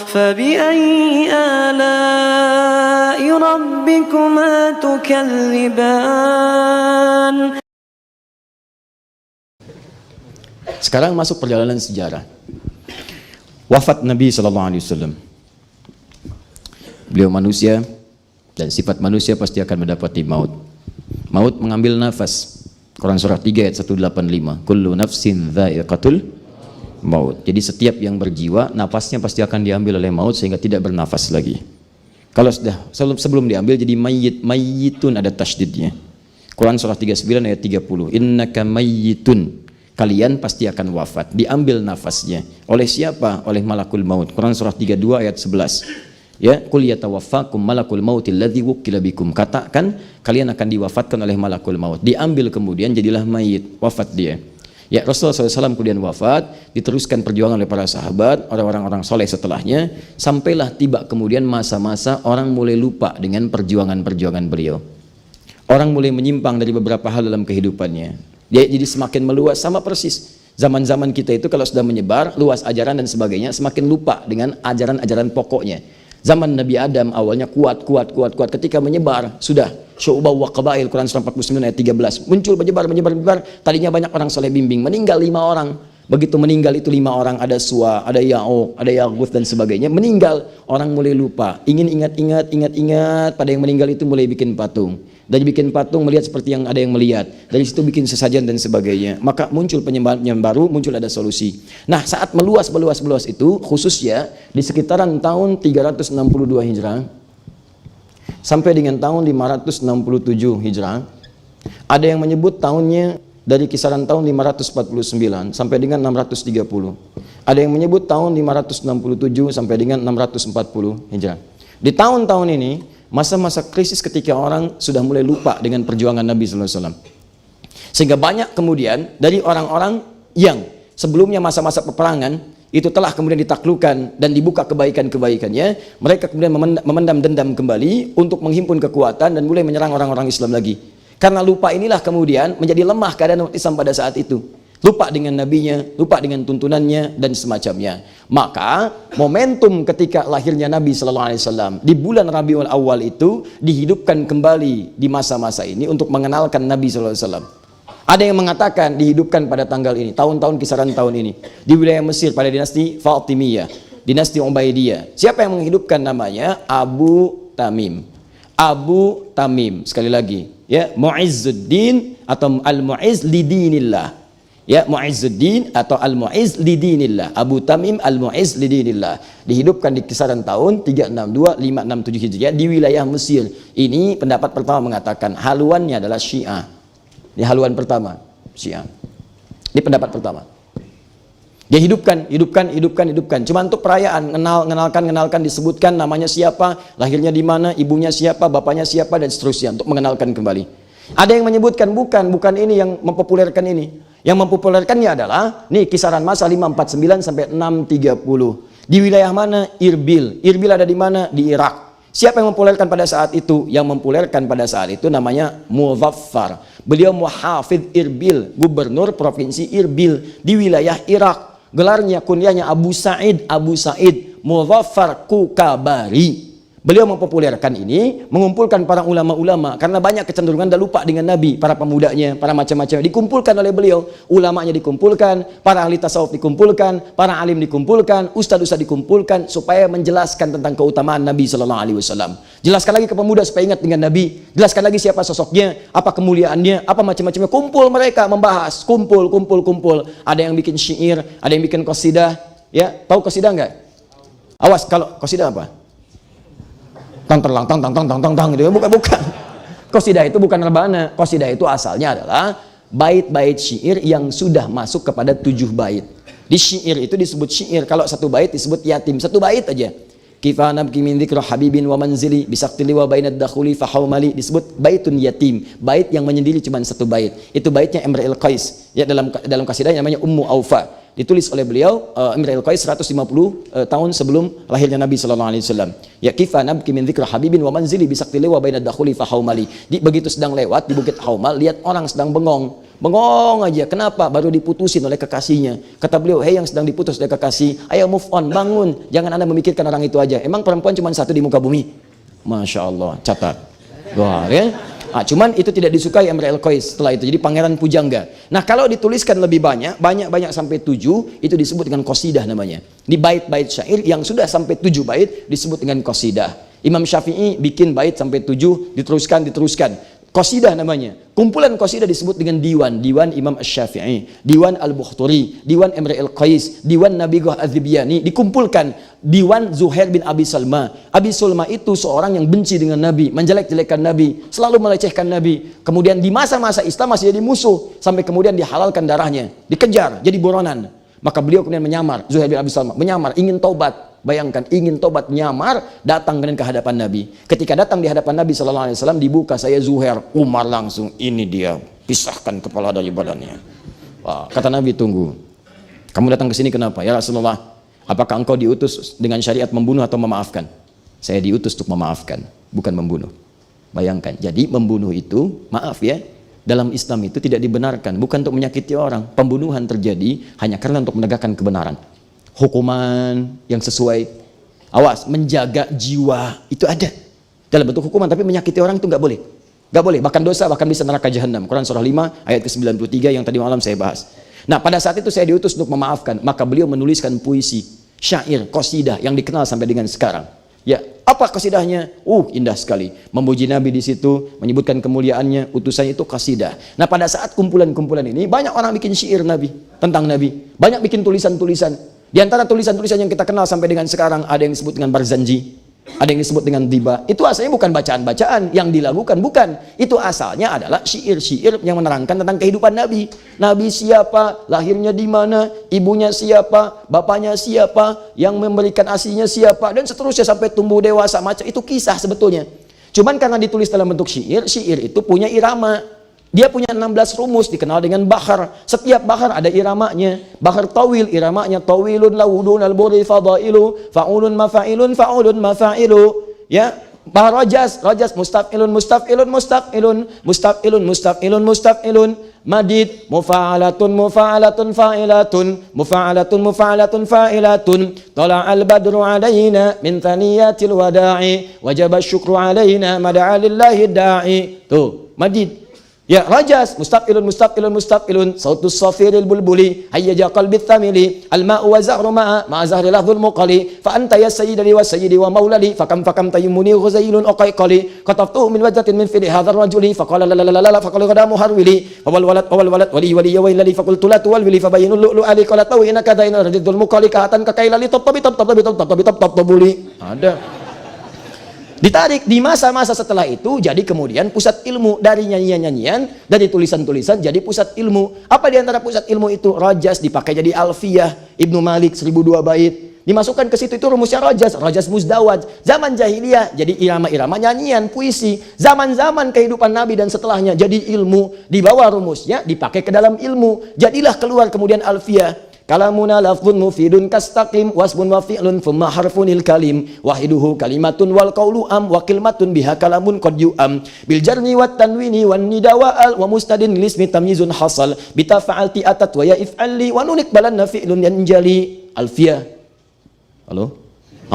فبأي آلاء ربكما تكذبان. Sekarang masuk perjalanan sejarah. Wafat Nabi SAW. Beliau manusia, dan sifat manusia pasti akan mendapati maut. Maut mengambil nafas. Quran surah 3 ayat 185. Kullu nafsin dha'iqatul maut. Jadi setiap yang berjiwa, nafasnya pasti akan diambil oleh maut sehingga tidak bernafas lagi. Kalau sudah sebelum diambil jadi mayyitun, ada tasydidnya. Quran surah 39 ayat 30. Innaka mayyitun. Kalian pasti akan wafat, diambil nafasnya. Oleh siapa? Oleh malakul maut. Quran surah 32 ayat 11. Ya, qul yatawaffakum malakul mautil ladzi wukkila bikum. Katakan kalian akan diwafatkan oleh malakul maut. Diambil kemudian jadilah mayit, wafat dia. Ya, Rasulullah SAW kemudian wafat, diteruskan perjuangan oleh para sahabat, orang-orang soleh setelahnya, sampailah tiba kemudian masa-masa orang mulai lupa dengan perjuangan-perjuangan beliau. Orang mulai menyimpang dari beberapa hal dalam kehidupannya. Dia jadi semakin meluas, sama persis zaman-zaman kita itu kalau sudah menyebar luas ajaran dan sebagainya, semakin lupa dengan ajaran-ajaran pokoknya. Zaman Nabi Adam awalnya kuat, ketika menyebar sudah syu'ubah wa qabail, Quran surah 49 ayat 13, muncul menyebar, tadinya banyak orang soleh bimbing, meninggal 5 orang. Begitu meninggal itu 5 orang, ada Suwa, ada Ya'uq, ada Yaguth dan sebagainya, meninggal, orang mulai lupa, ingin ingat pada yang meninggal itu, mulai bikin patung. Dari bikin patung melihat seperti yang ada yang melihat, dari situ bikin sesajen dan sebagainya, maka muncul penyembahan baru, muncul ada solusi. Nah, saat meluas itu, khususnya di sekitaran tahun 362 Hijrah sampai dengan tahun 567 Hijrah, ada yang menyebut tahunnya dari kisaran tahun 549 sampai dengan 630. Ada yang menyebut tahun 567 sampai dengan 640 Hijrah. Di tahun-tahun ini masa-masa krisis ketika orang sudah mulai lupa dengan perjuangan Nabi SAW. Sehingga banyak kemudian dari orang-orang yang sebelumnya masa-masa peperangan itu telah kemudian ditaklukkan dan dibuka kebaikan-kebaikannya, mereka kemudian memendam dendam kembali untuk menghimpun kekuatan dan mulai menyerang orang-orang Islam lagi. Karena lupa inilah kemudian menjadi lemah keadaan umat Islam pada saat itu. Lupa dengan nabinya, lupa dengan tuntunannya dan semacamnya. Maka momentum ketika lahirnya Nabi SAW di bulan Rabiul Awal itu dihidupkan kembali di masa-masa ini untuk mengenalkan Nabi SAW. Ada yang mengatakan dihidupkan pada tanggal ini, tahun-tahun kisaran tahun ini, di wilayah Mesir pada dinasti Fatimiyah, dinasti Ubaidiyah. Siapa yang menghidupkan namanya? Abu Tamim. Abu Tamim, sekali lagi, ya, Mu'izzuddin atau Al-Mu'izz lidinillah. Ya, Mu'izzuddin atau Al-Mu'izz lidinillah. Abu Tamim Al-Mu'izz lidinillah. Dihidupkan di kisaran tahun 362-567 Hijriah di wilayah Mesir. Ini pendapat pertama mengatakan haluannya adalah Syiah. Ini haluan pertama, Syiah. Ini pendapat pertama. Dia hidupkan. Cuma untuk perayaan, kenalkan, disebutkan namanya siapa, lahirnya di mana, ibunya siapa, bapaknya siapa, dan seterusnya untuk mengenalkan kembali. Ada yang menyebutkan bukan ini yang mempopulerkan ini. Yang mempopulerkannya adalah nih kisaran masa 549 sampai 630. Di wilayah mana? Irbil. Irbil ada di mana? Di Irak. Siapa yang mempopulerkan pada saat itu? Yang mempopulerkan pada saat itu namanya Muzaffar. Beliau muhafidz Irbil, gubernur provinsi Irbil di wilayah Irak. Gelarnya kunyahnya Abu Sa'id Muzaffar Kukabari. Beliau mempopulerkan ini, mengumpulkan para ulama-ulama karena banyak kecenderungan dah lupa dengan Nabi, para pemudanya, para macam-macam dikumpulkan oleh beliau, ulamanya dikumpulkan, para ahli tasawuf dikumpulkan, para alim dikumpulkan, ustaz-ustaz dikumpulkan supaya menjelaskan tentang keutamaan Nabi SAW. Jelaskan lagi ke pemuda supaya ingat dengan Nabi, jelaskan lagi siapa sosoknya, apa kemuliaannya, apa macam-macamnya. Kumpul mereka membahas, kumpul. Ada yang bikin syair, ada yang bikin qasidah, ya, tahu qasidah enggak? Awas kalau qasidah apa? Tang gitu, bukan. Qasidah itu bukan rebana. Qasidah itu asalnya adalah bait-bait syair yang sudah masuk kepada 7 bait. Di syair itu disebut syair, kalau 1 bait disebut yatim, 1 bait aja. Kifana bki min dzikra habibin wa manzili bisaktili wa bainad dakhuli fa haumali, disebut baitun yatim, bait yang menyendiri cuma 1 bait. Itu baitnya Imrul Qais. Ya, dalam kasidahnya namanya Ummu Aufa. ditulis oleh beliau Imrul Qais 150 tahun sebelum lahirnya Nabi sallallahu alaihi wasallam. Ya kifa nabki min dzikra habibin wa manzili bi saqti wa bainad dakhuli fa haumali. Begitu sedang lewat di Bukit Haumal, lihat orang sedang bengong. Bengong aja. Kenapa? Baru diputusin oleh kekasihnya. Kata beliau, "Hei yang sedang diputus oleh kekasih, ayo move on, bangun. Jangan Anda memikirkan orang itu aja. Emang perempuan cuma satu di muka bumi?" Masya Allah, catat. Wah, ya. Cuman itu tidak disukai Imrul Qais setelah itu. Jadi pangeran pujangga. Nah, kalau dituliskan lebih banyak sampai 7, itu disebut dengan qasidah namanya. Di bait-bait syair yang sudah sampai 7 bait disebut dengan qasidah. Imam Syafi'i bikin bait sampai 7, diteruskan. Qasidah namanya. Kumpulan qasidah disebut dengan diwan. Diwan Imam Asy-Syafi'i, diwan Al-Bukhturi, diwan Imrul Qais, diwan Nabigah Az-Zibyani. Dikumpulkan diwan Zuhair bin Abi Salma. Abi Salma itu seorang yang benci dengan Nabi, menjelek-jelekan Nabi, selalu melecehkan Nabi. Kemudian di masa-masa Islam masih jadi musuh, sampai kemudian dihalalkan darahnya, dikejar, jadi buronan. Maka beliau kemudian menyamar, Zuhair bin Abi Salma menyamar, ingin taubat. Bayangkan, ingin tobat, menyamar, datang ke hadapan Nabi. Ketika datang di hadapan Nabi SAW, dibuka, "Saya Zuhair." Umar langsung, "Ini dia, pisahkan kepala dari badannya." Wah, kata Nabi, "Tunggu, kamu datang ke sini kenapa?" "Ya Rasulullah, apakah engkau diutus dengan syariat membunuh atau memaafkan?" "Saya diutus untuk memaafkan, bukan membunuh." Bayangkan, jadi membunuh itu, maaf ya, dalam Islam itu tidak dibenarkan, bukan untuk menyakiti orang. Pembunuhan terjadi hanya karena untuk menegakkan kebenaran. Hukuman yang sesuai, awas, menjaga jiwa itu ada dalam bentuk hukuman, tapi menyakiti orang itu nggak boleh, bahkan dosa, bahkan bisa neraka jahanam. Quran surah 5 ayat ke-93 yang tadi malam saya bahas. Nah, pada saat itu saya diutus untuk memaafkan, maka beliau menuliskan puisi, syair, qasidah yang dikenal sampai dengan sekarang. Ya, apa qasidahnya? Indah sekali, memuji Nabi di situ, menyebutkan kemuliaannya, utusannya, itu qasidah. Nah, pada saat kumpulan-kumpulan ini banyak orang bikin syair Nabi, tentang Nabi, banyak bikin tulisan-tulisan. Di antara tulisan-tulisan yang kita kenal sampai dengan sekarang, ada yang disebut dengan Barzanji, ada yang disebut dengan Diba. Itu asalnya bukan bacaan-bacaan yang dilakukan, bukan. Itu asalnya adalah syair-syair yang menerangkan tentang kehidupan Nabi. Nabi siapa, lahirnya di mana, ibunya siapa, bapaknya siapa, yang memberikan asinya siapa, dan seterusnya sampai tumbuh dewasa. Macam itu kisah sebetulnya. Cuman karena ditulis dalam bentuk syair, syair itu punya irama. Dia punya 16 rumus, dikenal dengan bahar. Setiap bahar ada iramanya. Bahar tawil, iramanya tawilun lawudun al-buri fadailu, fa'ulun mafa'ilun, fa'ulun mafa'ilu. Ya, bahar rajas, mustaf'ilun, mustaf'ilun, mustaf'ilun, mustaf'ilun, mustaf'ilun, mustaf'ilun. Madid, mufa'alatun, mufa'alatun, fa'ilatun, mufa'alatun, mufa'alatun, fa'ilatun. Tala'al badru alaina min thaniyatil wada'i, wajaba syukru alaina mada'a lillahi da'i. Tuh, madid. Ya, rajas, mustaf'ilun, mustaf'ilun, mustaf'ilun, sautus safiril bulbuli, hayyaja qalbit thamili, al-ma'u wa zahru ma'a zahri lahdhul muqali, fa anta ya sayyidali wa sayyidi wa maulali, fakam tayyumuni ghuzailun uqaiqali, kataftuhu min wajdatin min fili hadhar rajuli, faqala la la la la, faqala qadamu harwili, fawal walad, wali ya wailali, faqultu la tuwal wili, fabayinul lu'lu ali, qala tawi inaka dainal radidul muqali, kahatan kakailali, tabuli. Ada. Ditarik di masa-masa setelah itu, jadi kemudian pusat ilmu, dari nyanyian-nyanyian, dari tulisan-tulisan jadi pusat ilmu. Apa di antara pusat ilmu itu? Rajas dipakai jadi alfiyah, Ibnu Malik 1002 bait. Dimasukkan ke situ, itu rumusnya rajas muzdawaj. Zaman jahiliyah jadi irama-irama nyanyian, puisi. Zaman-zaman kehidupan Nabi dan setelahnya jadi ilmu, dibawa rumusnya dipakai ke dalam ilmu. Jadilah keluar kemudian alfiyah. Kalamuna lafzun mufidun kastaqim wasbun wa fi'lun thumma harfunil kalim wahiduhu kalimatun wal qawlu am wa kalimatun biha kalamun qad yu'am bil jarni wat tanwini wan nida wa al wa mustadin lismi tamyizun hasal bitafa'alti atat wa ya if'ali wa nunik balanna fi'lun yanjali. Alfiyah. Halo?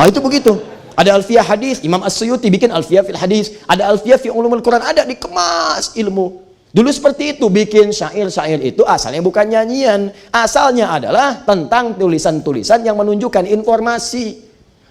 Itu begitu. Ada alfiyah hadis, Imam As-Suyuti bikin alfiyah fil hadis, ada alfiyah fi ulumul Quran, ada dikemas ilmu. Dulu seperti itu, bikin syair-syair itu asalnya bukan nyanyian, asalnya adalah tentang tulisan-tulisan yang menunjukkan informasi.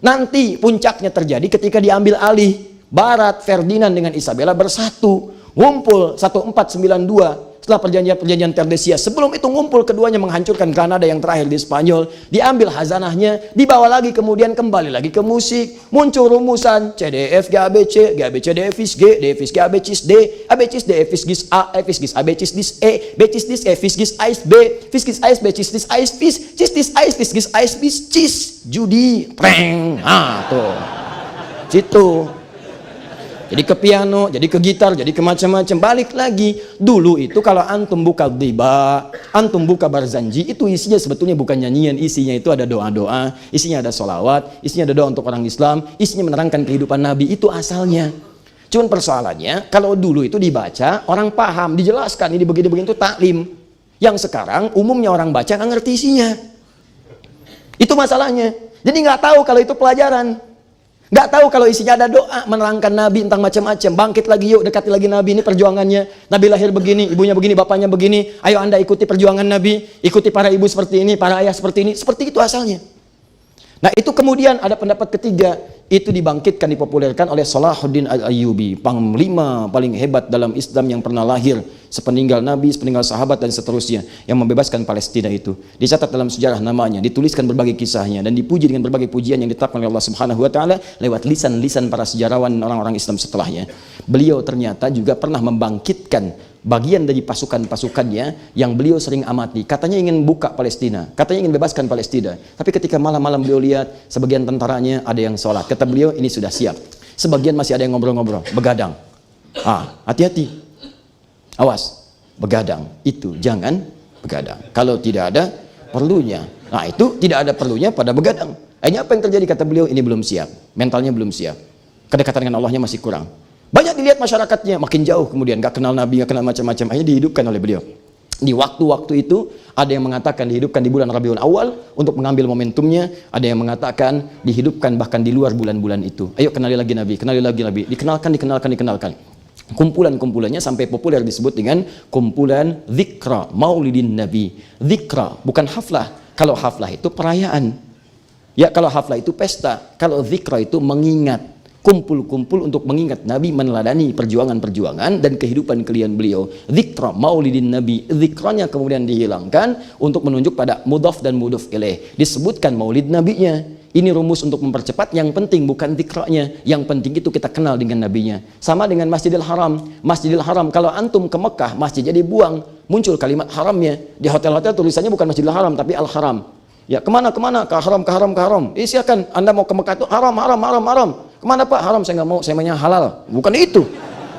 Nanti puncaknya terjadi ketika diambil alih. Barat, Ferdinand dengan Isabella bersatu, ngumpul 1492 setelah perjanjian Tordesillas. Sebelum itu ngumpul keduanya menghancurkan Granada yang terakhir di Spanyol, diambil hazanahnya, dibawa lagi, kemudian kembali lagi ke musik, muncul rumusan CDF GABC, GABC DFIS G, DFIS G ABCIS D, ABCIS D FIS GIS A, FIS GIS ABCIS DIS E, BCIS DIS E, FIS GIS AIS B, FIS GIS AIS BCIS DIS AIS FIS, CIS DIS AIS FIS GIS AIS BIS CIS, judi, preng, tuh, situ. jadi ke piano, jadi ke gitar, jadi ke macam-macam. Balik lagi, dulu itu kalau antum buka Dhiba, antum buka Barzanji, itu isinya sebetulnya bukan nyanyian, isinya itu ada doa-doa, isinya ada sholawat, isinya ada doa untuk orang Islam, isinya menerangkan kehidupan Nabi, itu asalnya. Cuman persoalannya, kalau dulu itu dibaca, orang paham, dijelaskan, ini begini-begini itu taklim. Yang sekarang, umumnya orang baca nggak ngerti isinya. Itu masalahnya. Jadi nggak tahu kalau itu pelajaran. Nggak tahu kalau isinya ada doa menerangkan Nabi tentang macam-macam. Bangkit lagi yuk, dekati lagi Nabi, ini perjuangannya. Nabi lahir begini, ibunya begini, bapaknya begini. Ayo Anda ikuti perjuangan Nabi, ikuti para ibu seperti ini, para ayah seperti ini. Seperti itu asalnya. Nah itu kemudian ada pendapat ketiga, itu dibangkitkan, dipopulerkan oleh Salahuddin Al-Ayyubi, panglima paling hebat dalam Islam yang pernah lahir sepeninggal Nabi, sepeninggal sahabat dan seterusnya, yang membebaskan Palestina itu. Dicatat dalam sejarah namanya, dituliskan berbagai kisahnya dan dipuji dengan berbagai pujian yang ditetapkan oleh Allah Subhanahu wa taala lewat lisan-lisan para sejarawan orang-orang Islam setelahnya. Beliau ternyata juga pernah membangkitkan bagian dari pasukan-pasukannya yang beliau sering amati. Katanya ingin buka Palestina, katanya ingin bebaskan Palestina. Tapi ketika malam-malam beliau lihat sebagian tentaranya ada yang sholat, kata beliau ini sudah siap. Sebagian masih ada yang ngobrol-ngobrol, begadang. Hati-hati, awas, begadang itu jangan begadang. Kalau tidak ada perlunya, nah itu tidak ada perlunya pada begadang. Akhirnya apa yang terjadi? Kata beliau ini belum siap, mentalnya belum siap, kedekatan dengan Allahnya masih kurang. Banyak dilihat masyarakatnya, makin jauh kemudian, gak kenal Nabi, gak kenal macam-macam. Akhirnya dihidupkan oleh beliau. Di waktu-waktu itu, ada yang mengatakan dihidupkan di bulan Rabiul Awal untuk mengambil momentumnya. Ada yang mengatakan dihidupkan bahkan di luar bulan-bulan itu. Ayo kenali lagi Nabi, kenali lagi Nabi. Dikenalkan. Kumpulan-kumpulannya sampai populer disebut dengan kumpulan Dzikra Maulidin Nabi. Dzikra, bukan haflah. Kalau haflah itu perayaan. Ya, kalau haflah itu pesta. Kalau Dzikra itu mengingat. Kumpul-kumpul untuk mengingat Nabi, meneladani perjuangan-perjuangan dan kehidupan kalian beliau. Dzikra Maulidin Nabi, dzikranya kemudian dihilangkan untuk menunjuk pada mudhaf dan mudhaf ilaih. Disebutkan maulid nabinya. Ini rumus untuk mempercepat, yang penting bukan dzikranya, yang penting itu kita kenal dengan nabinya. Sama dengan Masjidil Haram. Masjidil Haram, kalau antum ke Mekah, masjidnya dibuang, muncul kalimat haramnya. Di hotel-hotel tulisannya bukan Masjidil Haram tapi Al-Haram. Ya, kemana? Ke haram. Silakan, Anda mau ke Mekah itu haram. Kemana Pak? Haram, saya nggak mau, saya maunya halal. Bukan itu.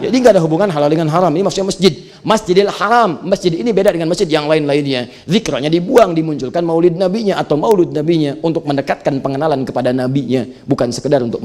Jadi nggak ada hubungan halal dengan haram. Ini maksudnya masjid. Masjidil Haram. Masjid ini beda dengan masjid yang lain-lainnya. Zikranya dibuang, dimunculkan maulid nabinya atau maulud nabinya untuk mendekatkan pengenalan kepada nabinya. Bukan sekedar untuk